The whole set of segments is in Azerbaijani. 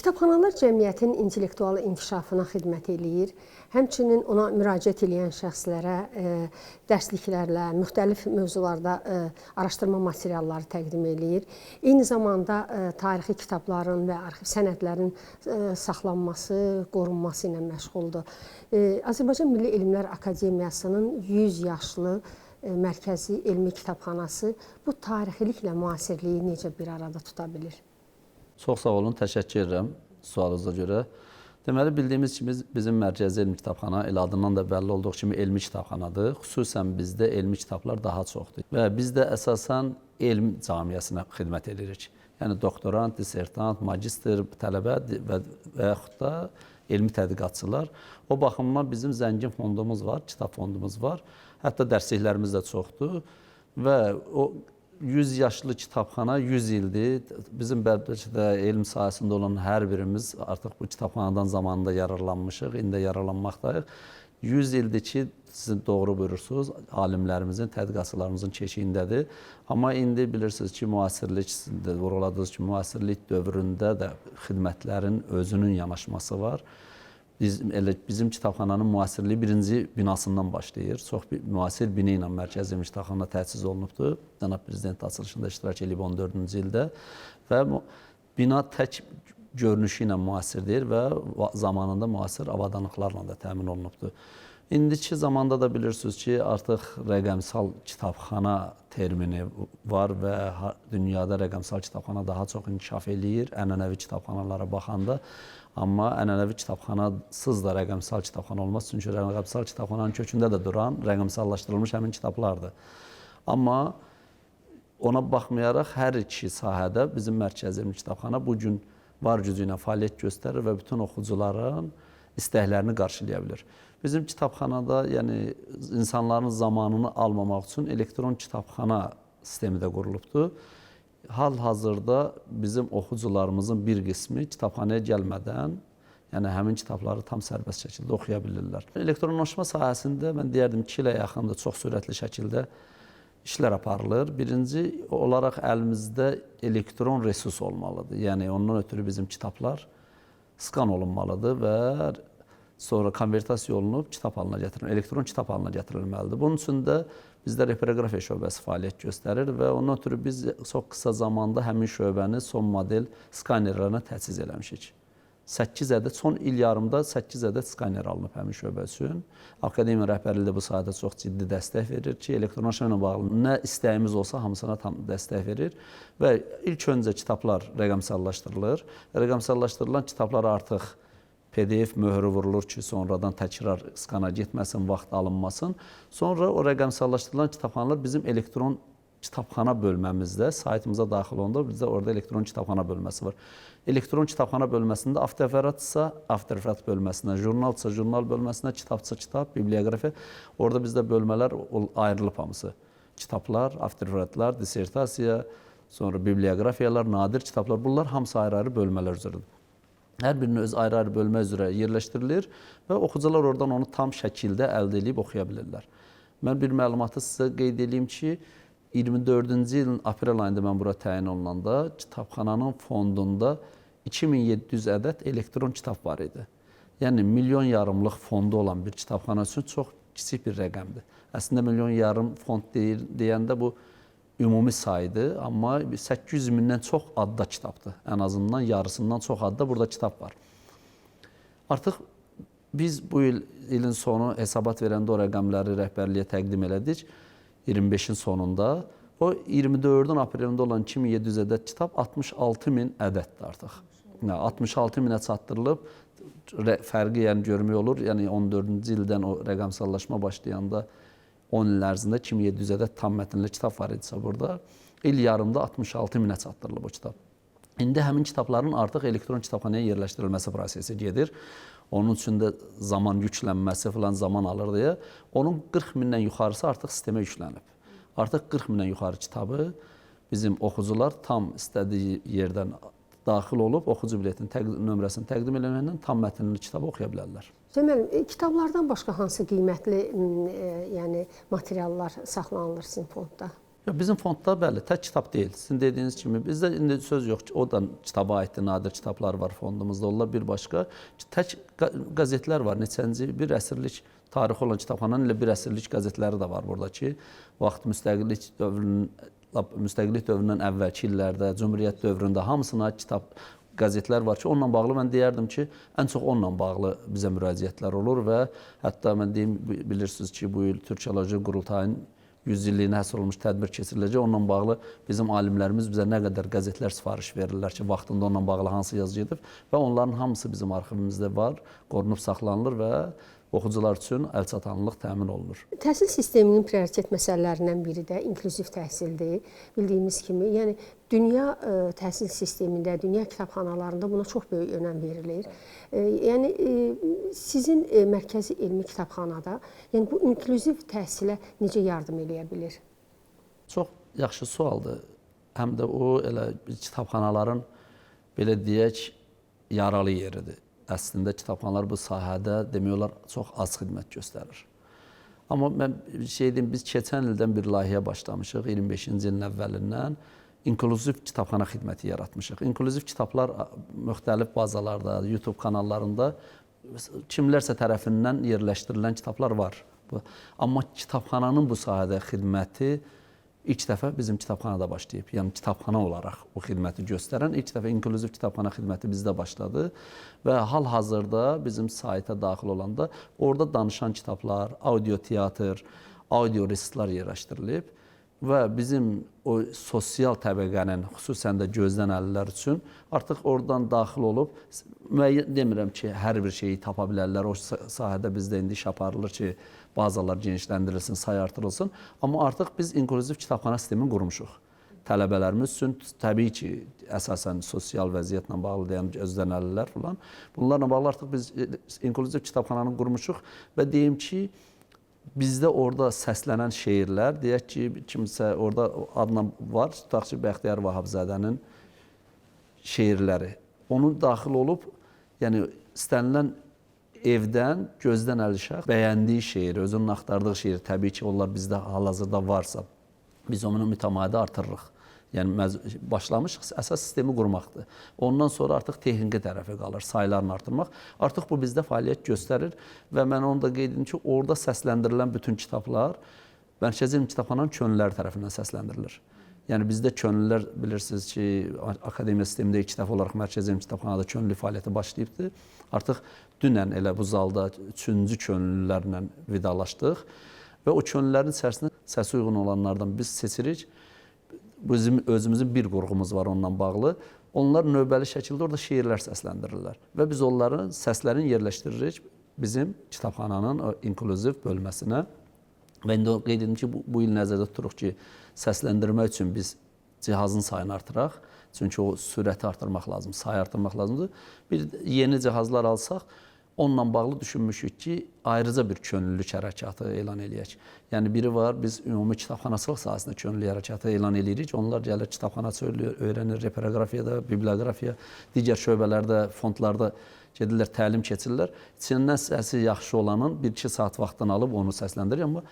Kitabxanalar cəmiyyətin intellektual inkişafına xidmət eləyir. Həmçinin ona müraciət edən şəxslərə dərsliklərlə, müxtəlif mövzularda araşdırma materialları təqdim eləyir. Eyni zamanda tarixi kitabların və arxiv sənədlərin saxlanması, qorunması ilə məşğuldur. Azərbaycan Milli Elmlər Akademiyasının 100 yaşlı mərkəzi elmi kitabxanası bu tarixiliklə müasirliyi necə bir arada tuta bilir? Çox sağ olun, təşəkkür edirəm sualınıza görə. Deməli, bildiyimiz kimi bizim mərkəzi elmi kitabxana elə adından da bəlli olduğu kimi elmi kitabxanadır. Xüsusən bizdə elmi kitablar daha çoxdur. Və biz də əsasən elm camiyyəsinə xidmət edirik. Yəni doktorant, dissertant, magistr, tələbə və yaxud da elmi tədqiqatçılar. O baxımdan bizim zəngin fondumuz var, kitab fondumuz var. Hətta dərsliklərimiz də çoxdur və o 100 yaşlı kitabxana 100 ildir. Bizim bəlkə də elm sahəsində olan hər birimiz artıq bu kitabxanadan zamanında yararlanmışıq, indi yararlanmaqdayıq. 100 ildir ki, siz doğru buyurursunuz, alimlərimizin, tədqiqatçılarımızın keşiyindədir. Amma indi bilirsiniz ki, müasirlik, vurguladığınız kimi müasirlik dövründə də xidmətlərin özünün yanaşması var. Bizim kitabxananın müasirliyi birinci binasından başlayır. Çox müasir bina ilə mərkəzi elmi kitabxana təsis olunubdur. Cənab Prezident açılışında iştirak edib 14-cü ildə və bina tək görünüşü ilə müasirdir və zamanında müasir avadanlıqlarla da təmin olunubdur. İndiki zamanda da bilirsiniz ki, artıq rəqəmsal kitabxana termini var və dünyada rəqəmsal kitabxana daha çox inkişaf eləyir, ənənəvi kitabxanalara baxanda. Amma ənənəvi kitabxanasız da rəqəmsal kitabxana olmaz. Çünki rəqəmsal kitabxananın kökündə də duran rəqəmsallaşdırılmış həmin kitablardır. Amma ona baxmayaraq hər iki sahədə bizim mərkəzi elmi kitabxana bugün var gücü ilə fəaliyyət göstərir və bütün oxucuların istəklərini qarşılaya bilir. Bizim kitabxanada, yəni insanların zamanını almamaq üçün elektron kitabxana sistemi də qurulubdur. Hal-hazırda bizim oxucularımızın bir qismi kitabxanaya gəlmədən, yəni həmin kitabları tam sərbəst şəkildə oxuya bilirlər. Elektronlaşma sahəsində mən deyərdim 2 ilə yaxındır çox sürətli şəkildə işlər aparılır. Birinci olaraq əlimizdə elektron resurs olmalıdır. Yəni ondan ötürü bizim kitablar skan olunmalıdır və sonra konvertasiya olunub kitab halına gətirilir, elektron kitab halına gətirilməlidir. Bunun üçün də bizdə reproqrafiya şöbəsi fəaliyyət göstərir və ondan ötürü biz çox qısa zamanda həmin şöbəni son model skanerlərine təchiz eləmişik. 8 ədəd, son il yarımda 8 ədəd skaner alınıb həmin şöbə üçün. Akademiya rəhbərliyi də bu sahədə çox ciddi dəstək verir ki, elektronlaşma ilə bağlı nə istəyimiz olsa hamısına tam dəstək verir və ilk öncə kitablar rəqəmsallaşdırılır. Rəqəmsallaşdırılan kitablar artıq PDF möhrü vurulur ki, sonradan təkrar skana getməsin, vaxt alınmasın. Sonra o rəqəmsallaşdırılan kitabxanalar bizim elektron kitabxana bölməmizdə, saytımıza daxil olanda bizdə orada elektron kitabxana bölməsi var. Elektron kitabxana bölməsində avtoreferatsa, avtoreferat bölməsinə, jurnalsa, jurnal bölməsinə, kitabsa, kitab, biblioqrafiya. Orada bizdə bölmələr ayrılıb hamısı. Kitablar, avtoreferatlar, dissertasiya, sonra biblioqrafiyalar, nadir kitablar, bunlar hamısı ayrı-ayrı bölmələr üzrədir. Hər birini öz ayrı-ayrı bölmə üzrə yerləşdirilir və oxucular oradan onu tam şəkildə əldə edib oxuya bilirlər. Mən bir məlumatı sizə qeyd edeyim ki, 24-cü ilin aprel ayında mən bura təyin olunanda kitabxananın fondunda 2700 ədəd elektron kitab var idi. Yəni, milyon yarımlıq fondu olan bir kitabxana üçün çox kiçik bir rəqəmdir. Əslində, milyon yarım fond deyəndə bu ümumi saydır, amma 800 mindən çox adda kitabdır. Ən azından yarısından çox adda burada kitab var. Artıq biz bu ilin sonu hesabat verəndə o rəqəmləri rəhbərliyə təqdim elədik. 25-in sonunda. O 24-ün aprelində olan 2700 ədəd kitab 66 min ədəddir artıq. 66 minə çatdırılıb. Fərqi yəni görmək olur. Yəni 14-cü ildən o rəqəmsallaşma başlayanda 10 il ərzində 2700 ədəd tam mətnli kitab var idisə burada. İl yarımda 66 minə çatdırılıb o kitab. İndi həmin kitabların artıq elektron kitabxanaya yerləşdirilməsi prosesi gedir. Onun üçün də zaman yüklənməsi falan zaman alır deyə. Onun 40 mindən yuxarısı artıq sistemə yüklənib. Artıq 40 mindən yuxarı kitabı bizim oxucular tam istədiyi yerdən daxil olub, oxucu biletinin nömrəsini təqdim eləməklə tam mətnli kitabı oxuya bilərlər. Deməli, kitablardan başqa hansı qiymətli materiallar saxlanılır sizin fondda? Ya bizim fondda bəli, tək kitab deyil. Sizin dediyiniz kimi bizdə indi söz yox ki, o da kitaba aiddir, nadir kitablar var fondumuzda. Onlar bir başqa tək qəzetlər var. Neçənci bir əsrlik tarixi olan kitabxananın ilə bir əsrlik qəzetləri də var burada ki, vaxt müstəqillik dövründən əvvəlki illərdə, Cümhuriyyət dövründə hamısına kitab qəzetlər var ki, onunla bağlı mən deyərdim ki, ən çox onunla bağlı bizə müraciətlər olur və hətta mən deyim, bilirsiniz ki, bu il Türkiyoloji Qurultayının 100 illiyinə həsr olunmuş tədbir keçiriləcək. Onunla bağlı bizim alimlərimiz bizə nə qədər qəzetlər sifariş verirlər ki, vaxtında onunla bağlı hansı yazı gedib və onların hamısı bizim arxivimizdə var, qorunub saxlanılır və oxucular üçün əlçatanlıq təmin olunur. Təhsil sisteminin prioritet məsələlərindən biri də inklüziv təhsildir. Bildiyimiz kimi, yəni dünya təhsil sistemində, dünya kitabxanalarında buna çox böyük önəm verilir. Yəni sizin mərkəzi elmi kitabxanada, yəni bu inklüziv təhsilə necə yardım eləyə bilir? Çox yaxşı sualdır. Həm də o elə kitabxanaların belə deyək yaralı yeridir. Əslində kitabxanalar bu sahədə demək olar çox az xidmət göstərir. Amma mən şey deyim, biz keçən ildən bir layihəyə başlamışıq, 25-ci ilin əvvəlindən inklüziv kitabxana xidməti yaratmışıq. İnklüziv kitablar müxtəlif bazalarda, YouTube kanallarında kimlərsə tərəfindən yerləşdirilən kitablar var. Amma kitabxananın bu sahədə xidməti İlk dəfə bizim kitabxanada başlayıb. Yəni kitabxana olaraq o xidməti göstərən ilk dəfə inklüziv kitabxana xidməti bizdə başladı və hal-hazırda bizim sayta daxil olanda orada danışan kitablar, audio teatr, audio resitlər yerləşdirilib və bizim o sosial təbəqənin, xüsusən də gözdən əlillər üçün artıq oradan daxil olub, müəyyən demirəm ki, hər bir şeyi tapa bilərlər. O sahədə bizdə indi iş aparılır ki, bazalar genişləndirilsin, say artırılsın. Amma artıq biz inklüziv kitabxana sistemini qurmuşuq. Tələbələrimiz üçün təbii ki, əsasən sosial vəziyyətlə bağlı deyən gözdən əlillər falan. Bunlarla bağlı artıq biz inklüziv kitabxananı qurmuşuq və deyim ki, bizdə orada səslənən şeirlər, deyək ki, kimsə orada adına var, tutaq ki, Bəxtiyar Vahabzadənin şeirləri. Onun daxil olub, yəni istənilən evdən gözdən əl şəxs bəyəndiyi şeir, özünün axtardığı şeir, təbii ki, onlar bizdə hal-hazırda varsa, biz onu mütəmadi artırırıq. Yəni başlamışıq, əsas sistemi qurmaqdır. Ondan sonra artıq texniki tərəfi qalır, saylarını artırmaq. Artıq bu bizdə fəaliyyət göstərir və mən onu da qeyd edim ki, orada səsləndirilən bütün kitablar Mərkəzi Elmi Kitabxananın könüllüləri tərəfindən səsləndirilir. Yəni bizdə könüllülər bilirsiniz ki, akademiya sistemində ilk dəfə olaraq Mərkəzi Elmi Kitabxanada könüllü fəaliyyəti başlayıbdır. Artıq dünən elə bu zalda 3-cü könüllülərlə vidalaşdıq və o könüllülərin içərisində səsi uyğun olanlardan biz seçirik. Bizim özümüzün bir qurğumuz var onunla bağlı. Onlar növbəli şəkildə orada şeirlər səsləndirirlər və biz onların səslərini yerləşdiririk bizim kitabxananın inklüziv bölməsinə. Və indi qeyd edim ki, bu il nəzərdə tuturuq ki, səsləndirmək üçün biz cihazın sayını artıraq. Çünki o sürəti artırmaq lazım, sayı artırmaq lazımdır. Bir yeni cihazlar alsaq, onunla bağlı düşünmüşük ki, ayrıca bir könüllülük hərəkatı elan eləyək. Yəni biri var, biz ümumi kitabxanaçılıq sahəsində könüllü hərəkatı elan eləyirik. Onlar gəlir kitabxanaçı öyrənir, reproqrafiyada, biblioqrafiya, digər şöbələrdə, fondlarda gedirlər, təlim keçirirlər. İçindən səsi yaxşı olanın 1-2 saat vaxtını alıb onu səsləndirir. Amma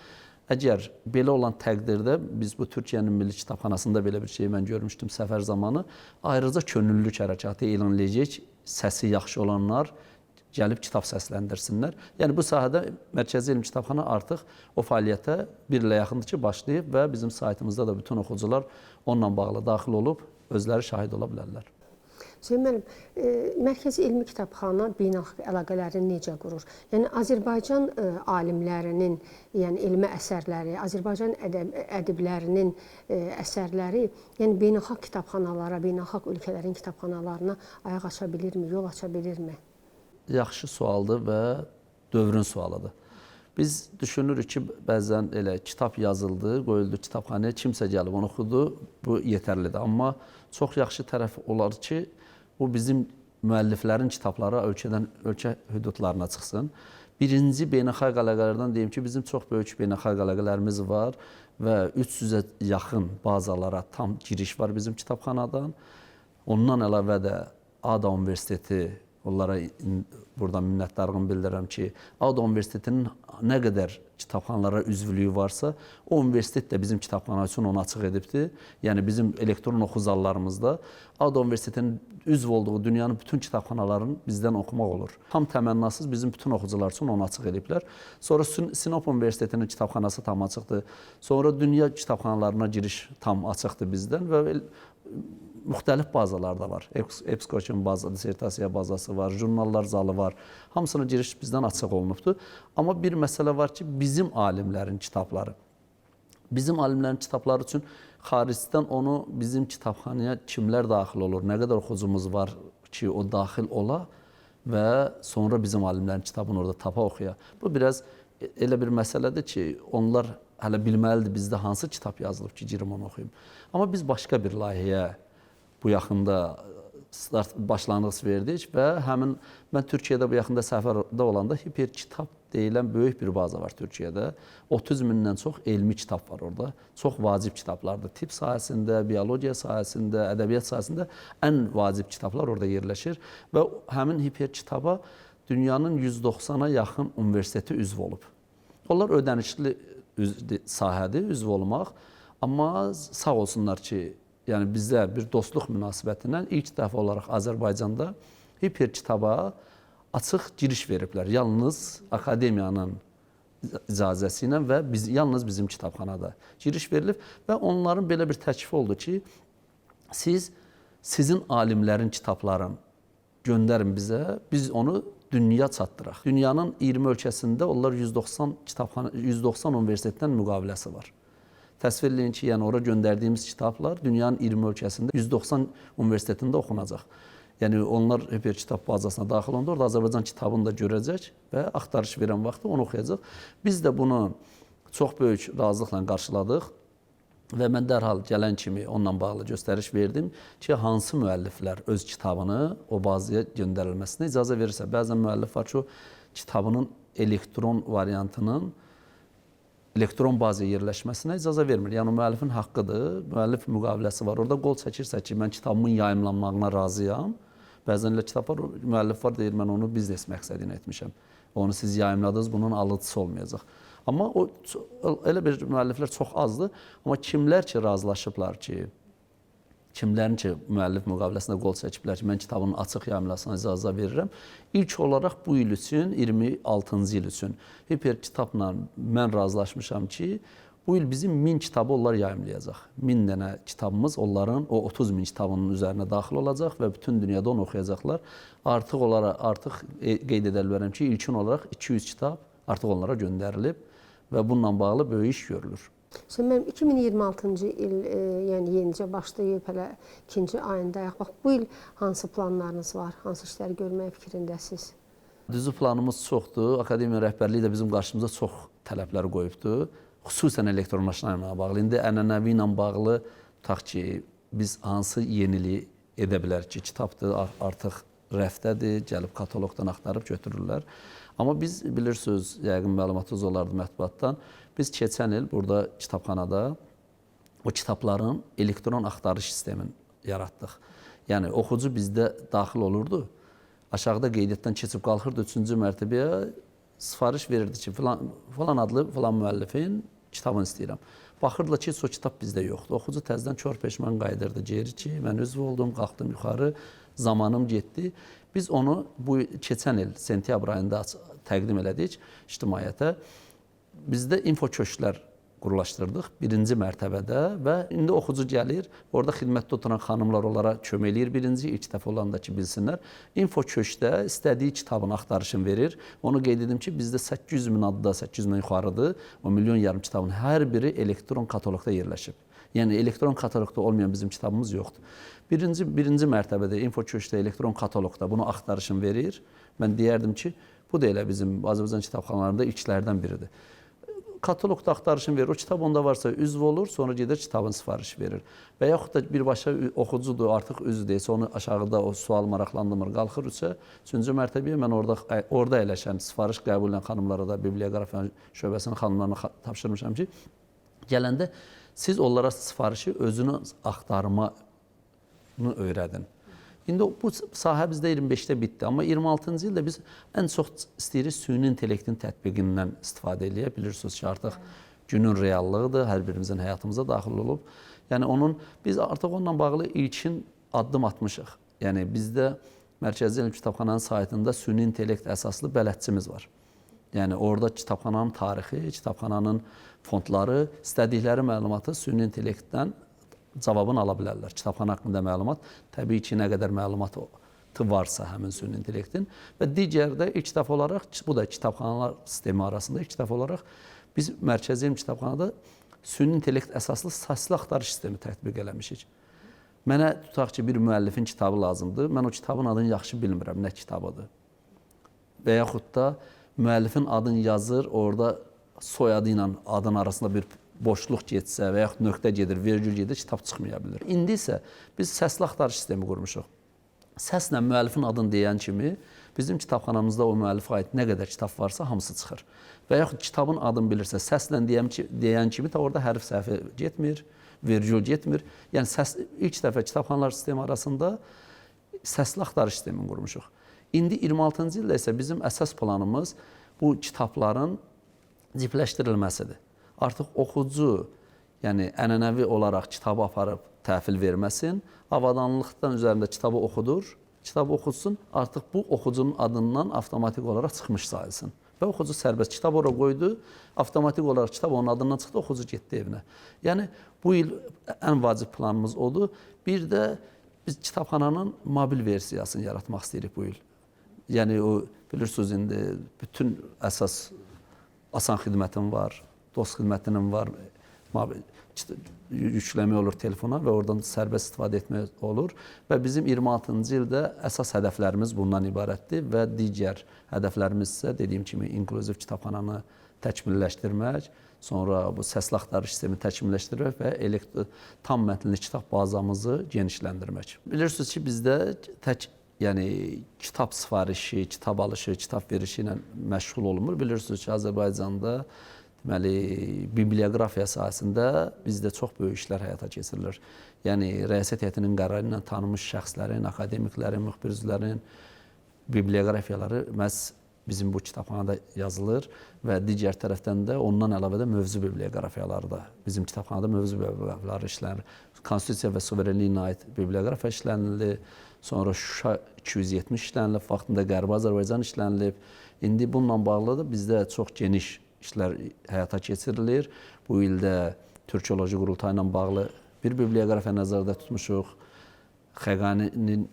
əgər belə olan təqdirdə biz bu Türkiyənin Milli Kitabxanasında belə bir şey mən görmüşdüm səfər zamanı. Ayrıca könüllülük hərəkatı elan eləyəcək, səsi yaxşı olanlar gəlib kitab səsləndirsinlər. Yəni bu sahədə Mərkəzi Elmi Kitabxana artıq o fəaliyyətə bir ilə yaxındır ki, başlayıb və bizim saytımızda da bütün oxucular onunla bağlı daxil olub özləri şahid ola bilərlər. Hüseyn müəllim, Mərkəzi Elmi Kitabxana beynəlxalq əlaqələrini necə qurur? Yəni Azərbaycan alimlərinin, yəni elmi əsərləri, Azərbaycan ədiblərinin əsərləri, yəni beynəlxalq kitabxanalara, beynəlxalq ölkələrin kitabxanalarına ayaq aça bilirmi, yol aça bilirmi? Yaxşı sualdır və dövrün sualıdır. Biz düşünürük ki, bəzən elə kitab yazıldı, qoyuldu kitabxanaya, kimsə gəlib onu oxudu, bu yetərlidir. Amma çox yaxşı tərəf olar ki, bu bizim müəlliflərin kitabları ölkə hüdudlarına çıxsın. Birinci beynəlxalq əlaqələrdən deyim ki, bizim çox böyük beynəlxalq əlaqələrimiz var və 300-ə yaxın bazalara tam giriş var bizim kitabxanadan. Ondan əlavə də ADA Universiteti, Onlara buradan minnətdarlığımı bildirirəm ki, Ağdam Universitetinin nə qədər kitabxanalara üzvlüyü varsa, o universitet də bizim kitabxana üçün onu açıq edibdir. Yəni bizim elektron oxu zallarımızda Ağdam Universitetinin üzv olduğu dünyanın bütün kitabxanalarını bizdən oxumaq olur. Tam təmənnasız bizim bütün oxucular üçün onu açıq ediblər. Sonra Sinop Universitetinin kitabxanası tam açıqdır. Sonra dünya kitabxanalarına giriş tam açıqdır bizdən və müxtəlif bazalar da var. EBSCO-nun bazası, dissertasiya bazası var, jurnallar zalı var. Hamısına giriş bizdən açıq olunubdur. Amma bir məsələ var ki, bizim alimlərin kitabları. Bizim alimlərin kitabları üçün xaricdən onu bizim kitabxanaya kimlər daxil olur, nə qədər oxucumuz var ki, o daxil ola və sonra bizim alimlərin kitabını orada tapa oxuya. Bu biraz elə bir məsələdir ki, onlar hələ bilməlidir bizdə hansı kitab yazılıb ki, girim onu oxuyum. Amma biz başqa bir layihəyə bu yaxında başlanğıc verdik və mən Türkiyədə bu yaxında səfərdə olanda hiperkitab deyilən böyük bir baza var Türkiyədə. 30 mindən çox elmi kitab var orada. Çox vacib kitablardır. Tibb sahəsində, biologiya sahəsində, ədəbiyyat sahəsində ən vacib kitablar orada yerləşir və həmin hiperkitaba dünyanın 190-a yaxın universiteti üzv olub. Onlar ödənişli sahədir, üzv olmaq, amma sağ olsunlar ki, yəni bizə bir dostluq münasibətindən ilk dəfə olaraq Azərbaycanda hiperkitaba açıq giriş veriblər. Yalnız akademiyanın icazəsi ilə və yalnız bizim kitabxanada giriş verilib və onların belə bir təklifi oldu ki, sizin alimlərin kitablarını göndərin bizə, biz onu dünya çatdıraq. Dünyanın 20 ölkəsində onlar 190 universitetdən müqaviləsi var. Təsvir edin ki, yəni ora göndərdiyimiz kitablar dünyanın 20 ölkəsində 190 universitetində oxunacaq. Yəni onlar hiperkitab bazasına daxil olanda orada Azərbaycan kitabını da görəcək və axtarış verən vaxtı onu oxuyacaq. Biz də bunu çox böyük razılıqla qarşıladıq və mən dərhal gələn kimi onunla bağlı göstəriş verdim ki, hansı müəlliflər öz kitabını o bazaya göndərilməsinə icazə verirsə. Bəzən müəllif var ki, o kitabının elektron variantının elektron bazaya yerləşməsinə icazə vermir. Yəni müəllifin haqqıdır, müəllif müqaviləsi var. Orada qol çəkirsə ki, mən kitabımın yayımlanmağına razıyam. Bəzən elə kitab var, müəllif var deyir, mən onu biznes məqsədi ilə etmişəm. Onu siz yayımladınız, bunun alıcısı olmayacaq. Amma elə bir müəlliflər çox azdır. Amma kimlər ki razılaşıblar ki, kimlərin ki müəllif müqaviləsində qol çəkiblər ki, mən kitabın açıq yayımlasına icazə verirəm. İlk olaraq bu il üçün, 26-cı il üçün hiperkitabla mən razılaşmışam ki, bu il bizim 1000 kitabı onlar yayımlayacaq. 1000 dənə kitabımız onların o 30 min kitabının üzərinə daxil olacaq və bütün dünyada onu oxuyacaqlar. Artıq qeyd edə bilərəm ki, ilkin olaraq 200 kitab artıq onlara göndərilib və bununla bağlı böyük iş görülür. Şimdi mənim 2026-cı il, yəni yenicə başlayıb, hələ ikinci ayındayıq. Bax, bu il hansı planlarınız var, hansı işləri görmək fikrindəsiniz? Düzü planımız çoxdur. Akademiya rəhbərliyi də bizim qarşımıza çox tələblər qoyubdur. Xüsusən elektronlaşma ilə bağlı. İndi ənənəvi ilə bağlı tutaq ki, biz hansı yeniliyi edə bilərik ki, kitabdır, artıq rəfdədir, gəlib kataloqdan axtarıb götürürlər. Amma biz bilirsiniz, yəqin məlumatınız olardı mətbuatdan, biz keçən il burada kitabxanada o kitabların elektron axtarış sistemini yaratdıq. Yəni oxucu bizdə daxil olurdu, aşağıda qeydiyyatdan keçib qalxırdı 3-cü mərtəbəyə, sifariş verirdi ki, falan adlı falan müəllifin kitabını istəyirəm. Baxırdılar ki, o kitab bizdə yoxdur. Oxucu təzədən kör peşman qayıdırdı geri ki, mən üzv oldum, qalxdım yuxarı, zamanım getdi. Biz onu bu keçən il sentyabr ayında təqdim elədik ictimaiyyətə. Bizdə info köşklər qurulaşdırdıq birinci mərtəbədə və indi oxucu gəlir, orada xidmətdə oturan xanımlar onlara kömək eləyir birinci, ilk dəfə olanda ki, bilsinlər. Info köşkdə istədiyi kitabın axtarışını verir. Onu qeyd edim ki, bizdə 800 min adda, 800 min yuxarıdır. O milyon yarım kitabın hər biri elektron kataloqda yerləşib. Yəni elektron kataloqda olmayan bizim kitabımız yoxdur. Birinci mərtəbədə info köşkdə elektron kataloqda bunu axtarışını verir. Mən deyərdim ki, bu da elə bizim Azərbaycan kitabxanalarında ilklərdən biridir. Kataloqda axtarışını verir, o kitab onda varsa üzv olur, sonra gedir kitabın sifarişi verir. Və yaxud da birbaşa oxucudur, artıq üzv deyilsə, onu aşağıda o sual maraqlandırmır, qalxır 3-cü mərtəbəyə mən orada eləşən sifariş qəbul edən xanımlara da biblioqrafiya şöbəsinin xanımlarına tapşırmışam ki, gələndə siz onlara sifarişi özünü axtarmanı öyrədin. İndi bu sahə bizdə 25-də bitdi, amma 26-cı ildə biz ən çox istəyirik süni intellektin tətbiqindən istifadə eləyə bilirsiniz ki, artıq günün reallığıdır, hər birimizin həyatımıza daxil olub. Yəni biz artıq onunla bağlı ilkin addım atmışıq. Yəni bizdə Mərkəzi Elm Kitabxananın saytında süni intellekt əsaslı bələdçimiz var. Yəni orada kitabxananın tarixi, kitabxananın fondları, istədikləri məlumatı süni intellektdən cavabını ala bilərlər. Kitabxana haqqında məlumat, təbii ki, nə qədər məlumatı varsa həmin süni intellektin və digər də ilk dəfə olaraq, bu da kitabxanalar sistemi arasında ilk dəfə olaraq biz Mərkəzi Elm Kitabxanada süni intellekt əsaslı səsli axtarış sistemi tətbiq eləmişik. Mənə tutaq ki, bir müəllifin kitabı lazımdır, mən o kitabın adını yaxşı bilmirəm, nə kitabıdır. Və yaxud da müəllifin adını yazır, orada soyadı ilə adın arasında bir boşluq getsə və yaxud nöqtə gedir, vergül gedir, kitab çıxmaya bilir. İndi isə biz səsli axtarış sistemi qurmuşuq. Səslə müəllifin adını deyən kimi bizim kitabxanamızda o müəllifə aid nə qədər kitab varsa hamısı çıxır. Və yaxud kitabın adını bilirsə, səslə deyən kimi də orada hərf səhvi getmir, vergül getmir. Yəni ilk dəfə kitabxanalar sistemi arasında səsli axtarış sistemini qurmuşuq. İndi 26-cı ildə isə bizim əsas planımız bu kitabların cipləşdirilməsidir. Artıq oxucu, yəni ənənəvi olaraq kitabı aparıb təhvil verməsin, avadanlıqdan üzərində kitabı oxudur, kitabı oxutsun, artıq bu oxucunun adından avtomatik olaraq çıxmış sayılsın. Və oxucu sərbəst kitab ora qoydu, avtomatik olaraq kitab onun adından çıxdı, oxucu getdi evinə. Yəni bu il ən vacib planımız odur. Bir də biz kitabxananın mobil versiyasını yaratmaq istəyirik bu il. Yəni o bilirsiniz indi bütün əsas asan xidmətim var, dost xidmətinin var, yükləmək olur telefona və oradan sərbəst istifadə etmək olur. Və bizim 26-cı ildə əsas hədəflərimiz bundan ibarətdir və digər hədəflərimiz isə dediyim kimi inklüziv kitabxananı təkmilləşdirmək, sonra bu səsli axtarış sistemi təkmilləşdirmək və tam mətnli kitab bazamızı genişləndirmək. Bilirsiniz ki, bizdə tək kitab sifarişi, kitab alışı, kitab verişi ilə məşğul olunmur. Bilirsiniz ki, Azərbaycanda biblioqrafiya sahəsində bizdə çox böyük işlər həyata keçirilir. Yəni, rəissiyyət heyətinin qərarı ilə tanınmış şəxslərin, akademiklərin, müxbir-üzvlərin biblioqrafiyaları məhz bizim bu kitabxanada yazılır və digər tərəfdən də ondan əlavə də mövzu biblioqrafiyaları da bizim kitabxanada mövzu biblioqrafiyaları işlənir. Konstitusiya və suverenliyinə aid biblioqrafiya işlənildi, sonra Şuşa 270 işlənilib, vaxtında Qərbi Azərbaycan işlənilib. İndi bununla bağlı da bizdə çox geniş işlər həyata keçirilir. Bu ildə Türkoloji Qurultayı ilə bağlı bir biblioqrafiya nəzərdə tutmuşuq. Xəqaninin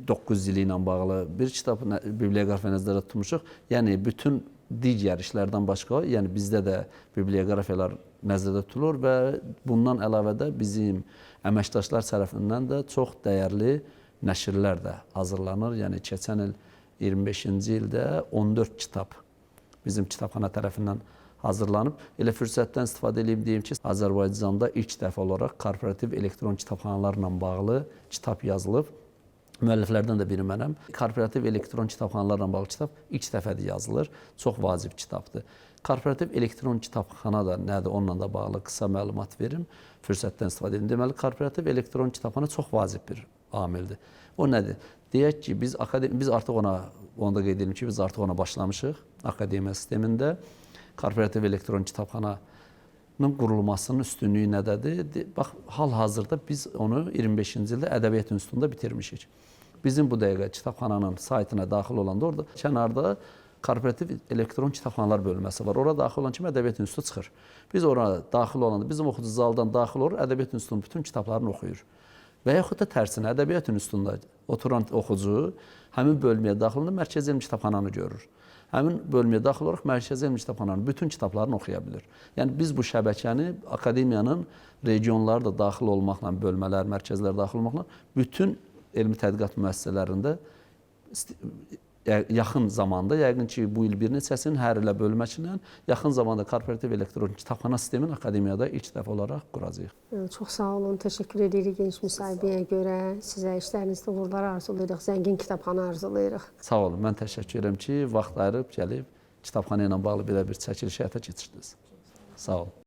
9 ili ilə bağlı bir kitab biblioqrafiya nəzərdə tutmuşuq. Yəni bütün digər işlərdən başqa, yəni bizdə də biblioqrafiyalar nəzərdə tutulur və bundan əlavə də bizim əməkdaşlar tərəfindən də çox dəyərli nəşrlər də hazırlanır. Yəni keçən il 25-ci ildə 14 kitab bizim kitabxana tərəfindən hazırlanıb. Elə fürsətdən istifadə edeyim deyim ki, Azərbaycanda ilk dəfə olaraq korporativ elektron kitabxanalarla bağlı kitab yazılıb. Müəlliflərdən də biri mənəm. Korporativ elektron kitabxanalarla bağlı kitab ilk dəfədir yazılır. Çox vacib kitabdır. Korporativ elektron kitabxana da nədir? Onunla da bağlı qısa məlumat verim. Fürsətdən istifadə edin. Deməli, korporativ elektron kitabxana çox vacib bir amildir. O nədir? Deyək ki, biz artıq onu da qeyd edelim ki, biz artıq ona başlamışıq akademiya sistemində. Korporativ elektron kitabxananın qurulmasının üstünlüyü nədədir? Bax, hal-hazırda biz onu 25-ci ildə Ədəbiyyat İnstitutunda bitirmişik. Bizim bu dəqiqə kitabxananın saytına daxil olanda orada kənarda korporativ elektron kitabxanalar bölməsi var. Orada daxil olan kimi Ədəbiyyat İnstitutu çıxır. Biz oraya daxil olanda bizim oxucu zaldan daxil olur, Ədəbiyyat İnstitutunun bütün kitablarını oxuyur. Və yaxud da tərsinə, Ədəbiyyat İnstitutunda oturan oxucu həmin bölməyə daxil olanda Mərkəzi Elm Kitabxananı görür. Həmin bölməyə daxil olaraq Mərkəzi Elm Kitabxananın bütün kitablarını oxuya bilir. Yəni biz bu şəbəkəni akademiyanın regionları da daxil olmaqla, bölmələr, mərkəzlər daxil olmaqla bütün elmi tədqiqat müəssisələrində yaxın zamanda, yəqin ki, bu il bir neçəsinin hər ilə bölməklə yaxın zamanda korporativ elektron kitabxana sistemini akademiyada ilk dəfə olaraq quracağıq. Çox sağ olun, təşəkkür edirik geniş müsahibəyə görə. Sizə işlərinizdə uğurlar arzulayırıq, zəngin kitabxana arzulayırıq. Sağ olun, mən təşəkkür edirəm ki, vaxt ayırıb gəlib kitabxana ilə bağlı belə bir çəkiliş həyata keçirdiniz. Sağ olun.